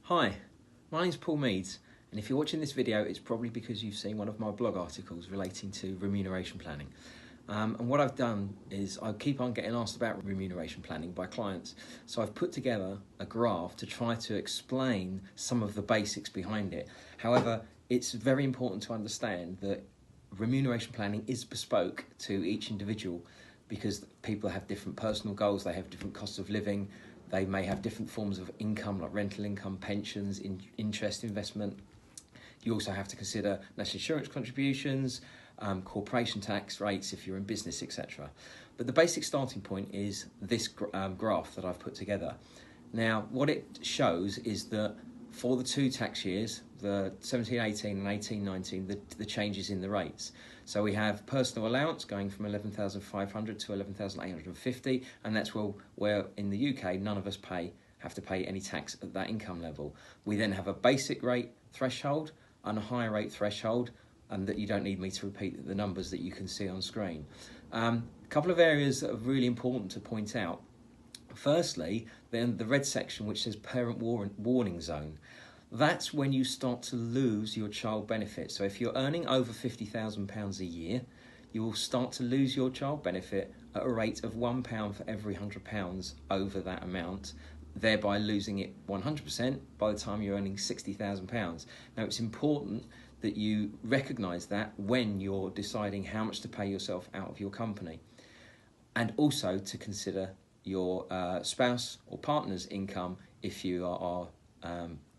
Hi, my name's Paul Meads, and if you're watching this video, it's probably because you've seen one of my blog articles relating to remuneration planning. And what I've done is I keep on getting asked about remuneration planning by clients. So I've put together a graph to try to explain some of the basics behind it. However, it's very important to understand that remuneration planning is bespoke to each individual because people have different personal goals, they have different costs of living, they may have different forms of income like rental income, pensions, interest, investment. You also have to consider national insurance contributions, corporation tax rates if you're in business, etc. But the basic starting point is this graph that I've put together. Now, what it shows is that for the two tax years, the 17-18 and 18-19, the changes in the rates. So we have personal allowance going from 11,500 to 11,850, and that's where in the UK none of us have to pay any tax at that income level. We then have a basic rate threshold and a higher rate threshold, and that you don't need me to repeat the numbers that you can see on screen. A couple of areas that are really important to point out. Firstly, then the red section which says parent warning zone. That's when you start to lose your child benefit. So if you're earning over £50,000 a year, you will start to lose your child benefit at a rate of £1 for every £100 over that amount, thereby losing it 100% by the time you're earning £60,000. Now, it's important that you recognise that when you're deciding how much to pay yourself out of your company, and also to consider your spouse or partner's income if you are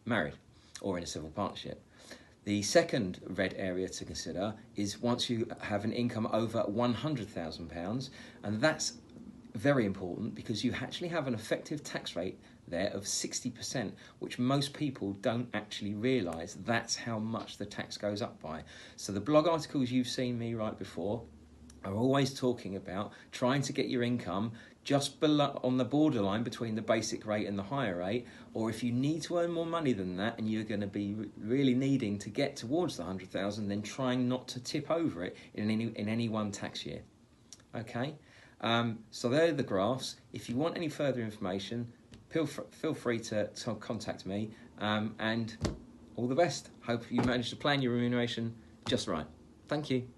married or in a civil partnership. The second red area to consider is once you have an income over £100,000, and that's very important because you actually have an effective tax rate there of 60%, which most people don't actually realise that's how much the tax goes up by. So the blog articles you've seen me write before are always talking about trying to get your income just below, on the borderline between the basic rate and the higher rate, or if you need to earn more money than that and you're going to be really needing to get towards the 100,000, then trying not to tip over it in any one tax year. Okay, so there are the graphs. If you want any further information, feel free to contact me, and all the best. Hope you manage to plan your remuneration just right. Thank you.